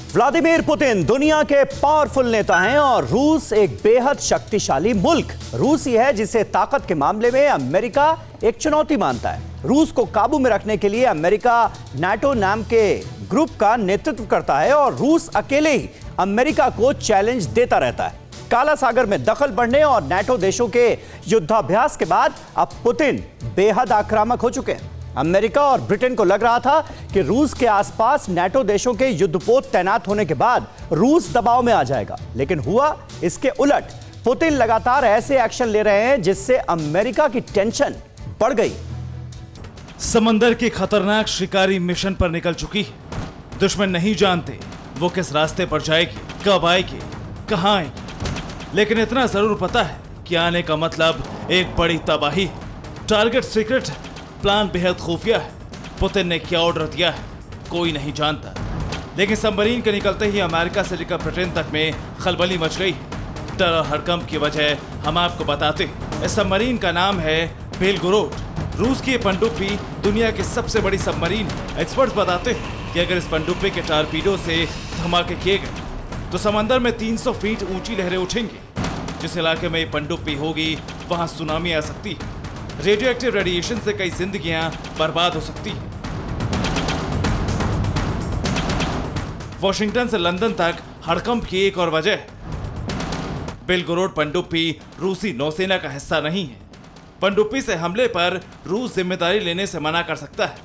Vladimir Putin दुनिया के powerful नेता हैं और रूस एक बेहद शक्तिशाली मुल्क। रूस ही है जिसे ताकत के मामले में अमेरिका एक चुनौती मानता है। रूस को काबू में रखने के लिए अमेरिका नाटो नाम के ग्रुप का नेतृत्व करता है और रूस अकेले ही अमेरिका को चैलेंज देता रहता है। काला सागर में दखल बढ़ने और नाटो देशों के युद्धाभ्यास के बाद अब पुतिन बेहद आक्रामक हो चुके हैं। अमेरिका और ब्रिटेन को लग रहा था कि रूस के आसपास नाटो देशों के युद्धपोत तैनात होने के बाद रूस दबाव में आ जाएगा, लेकिन हुआ इसके उलट। पुतिन लगातार ऐसे एक्शन ले रहे हैं जिससे अमेरिका की टेंशन बढ़ गई। समंदर की खतरनाक शिकारी मिशन पर निकल चुकी है। दुश्मन नहीं जानते वो किस रास्ते पर जाएगी, कब आएगी, कहां आएगी, लेकिन इतना जरूर पता है कि आने का मतलब एक बड़ी तबाही है। टारगेट सीक्रेट है, प्लान बेहद खुफिया है। पुतिन ने क्या ऑर्डर दिया है कोई नहीं जानता, लेकिन सबमरीन के निकलते ही अमेरिका से लेकर ब्रिटेन तक में खलबली मच गई। डर और हड़कंप की वजह हम आपको बताते हैं। इस सबमरीन का नाम है बेलगोरोड। रूस की ये पनडुब्बी दुनिया की सबसे बड़ी सबमरीन। एक्सपर्ट्स बताते हैं कि अगर इस पनडुब्बी के टारपीडो से धमाके किए गए तो समंदर में 300 फीट ऊंची लहरें उठेंगी। जिस इलाके में ये पनडुब्बी होगी वहां सुनामी आ सकती है। रेडियो एक्टिव रेडिएशन से कई जिंदगियां बर्बाद हो सकती हैं। वॉशिंगटन से लंदन तक हड़कंप की एक और वजह, बेलगोरोड पनडुब्बी रूसी नौसेना का हिस्सा नहीं है। पनडुब्बी से हमले पर रूस जिम्मेदारी लेने से मना कर सकता है।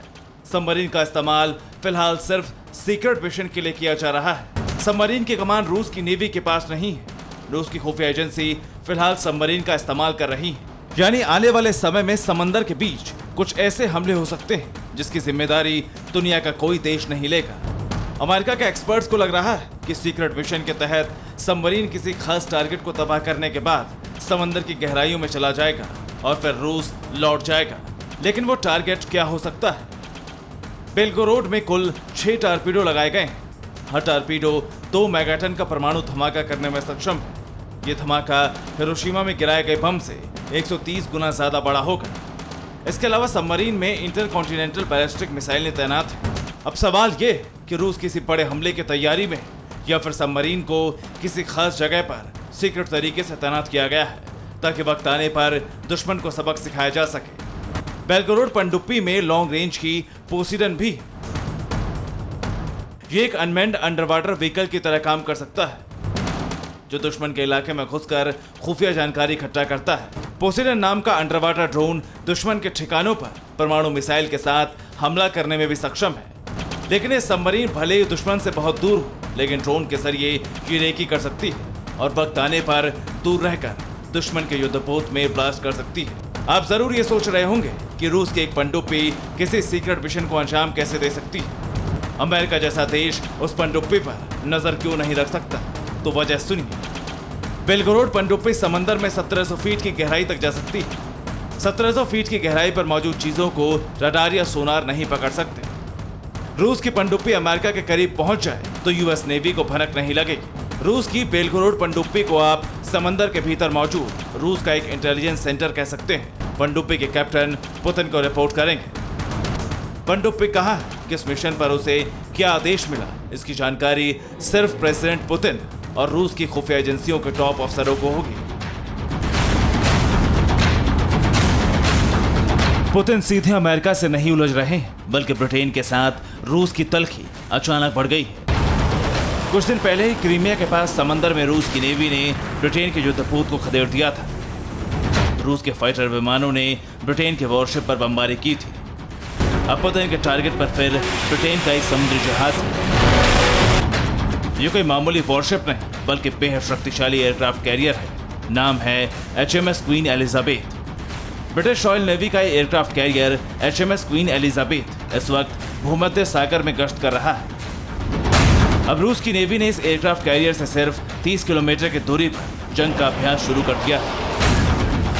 सबमरीन का इस्तेमाल फिलहाल सिर्फ सीक्रेट मिशन के लिए किया जा रहा है। सबमरीन की कमान रूस की नेवी के पास नहीं है। रूस की खुफिया एजेंसी फिलहाल सबमरीन का इस्तेमाल कर रही है। यानी आने वाले समय में समंदर के बीच कुछ ऐसे हमले हो सकते हैं जिसकी जिम्मेदारी दुनिया का कोई देश नहीं लेगा। अमेरिका के एक्सपर्ट्स को लग रहा है कि सीक्रेट मिशन के तहत सबमरीन किसी खास टारगेट को तबाह करने के बाद समंदर की गहराइयों में चला जाएगा और फिर रूस लौट जाएगा। लेकिन वो टारगेट क्या हो सकता है? बेलगोरोड में कुल 6 टारपीडो लगाए गए हैं। हर टारपीडो 2 मेगाटन का परमाणु धमाका करने में सक्षम है। ये धमाका हिरोशिमा में गिराए गए बम से 130 गुना ज्यादा बड़ा होगा। इसके अलावा सबमरीन में इंटरकॉन्टिनेंटल बैलिस्टिक मिसाइलें तैनात हैं। अब सवाल ये कि रूस किसी बड़े हमले की तैयारी में या फिर सबमरीन को किसी खास जगह पर सीक्रेट तरीके से तैनात किया गया है ताकि वक्त आने पर दुश्मन को सबक सिखाया जा सके। बेलगोरोड पनडुब्बी में लॉन्ग रेंज की पोसीडन भी, ये एक अनमैन्ड अंडर वाटर व्हीकल की तरह काम कर सकता है जो दुश्मन के इलाके में घुसकर खुफिया जानकारी इकट्ठा करता है। पोसीडन नाम का अंडर वाटर ड्रोन दुश्मन के ठिकानों पर परमाणु मिसाइल के साथ हमला करने में भी सक्षम है। लेकिन ये सबमरीन भले ही दुश्मन से बहुत दूर हो, लेकिन ड्रोन के जरिए ये रेकी कर सकती है और वक्त आने पर दूर रहकर दुश्मन के युद्धपोत में ब्लास्ट कर सकती है। आप जरूर ये सोच रहे होंगे कि रूस की एक पनडुब्बी किसी सीक्रेट मिशन को अंजाम कैसे दे सकती है। अमेरिका जैसा देश उस पनडुब्बी पर नजर क्यों नहीं रख सकता? तो वजह सुनिए। बेलगोरोड पनडुब्बी समंदर में 1700 फीट की गहराई तक जा सकती है। 1700 फीट की गहराई पर मौजूद चीजों को रडार या सोनार नहीं पकड़ सकते। रूस की पनडुब्बी अमेरिका के करीब पहुंच जाए तो यूएस नेवी को भनक नहीं लगेगी। रूस की बेलगोरोड पनडुब्बी को आप समंदर के भीतर मौजूद रूस का एक इंटेलिजेंस सेंटर कह सकते हैं। पनडुब्बी के कैप्टन पुतिन को रिपोर्ट करेंगे। पनडुब्बी कहाँ है, किस मिशन पर उसे क्या आदेश मिला, इसकी जानकारी सिर्फ प्रेसिडेंट पुतिन और रूस की खुफिया एजेंसियों के टॉप अफसरों को होगी। पुतिन सीधे अमेरिका से नहीं उलझ रहे हैं, बल्कि ब्रिटेन के साथ रूस की तल्खी अचानक बढ़ गई है। कुछ दिन पहले ही क्रीमिया के पास समंदर में रूस की नेवी ने ब्रिटेन के युद्धपोत को खदेड़ दिया था। रूस के फाइटर विमानों ने ब्रिटेन के वॉरशिप पर बमबारी की थी। अब पुतिन के टारगेट पर फिर ब्रिटेन का एक समुद्री जहाज है। ये कोई मामूली वॉरशिप नहीं बल्कि बेहद शक्तिशाली एयरक्राफ्ट कैरियर है। नाम है HMS Queen Elizabeth. British Royal Navy का aircraft carrier HMS Queen Elizabeth इस वक्त भूमध्य सागर में गश्त कर रहा है। अब रूस की नेवी ने इस एयरक्राफ्ट कैरियर से सिर्फ 30 किलोमीटर की दूरी पर जंग का अभ्यास शुरू कर दिया है।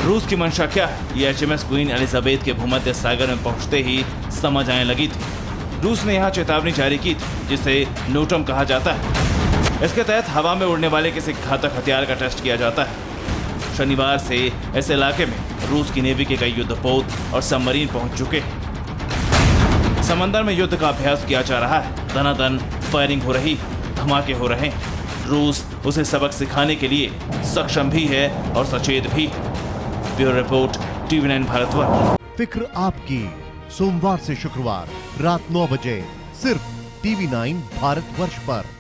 रूस की मंशा क्या है, ये HMS क्वीन एलिजाबेथ के भूमध्य सागर में पहुंचते ही समझ आने लगी थी। रूस ने यहाँ चेतावनी जारी की थी जिसे नोटम कहा जाता है। इसके तहत हवा में उड़ने वाले किसी घातक हथियार का टेस्ट किया जाता है। शनिवार से इस इलाके में रूस की नेवी के कई युद्धपोत और सबमरीन पहुंच चुके हैं। समंदर में युद्ध का अभ्यास किया जा रहा है। धनाधन फायरिंग हो रही है। धमाके हो रहे हैं। रूस उसे सबक सिखाने के लिए सक्षम भी है और सचेत भी। Bureau report, TV9 Bharatvarsh. फिक्र आपकी, सोमवार से शुक्रवार रात 9 बजे सिर्फ TV9 भारतवर्ष पर।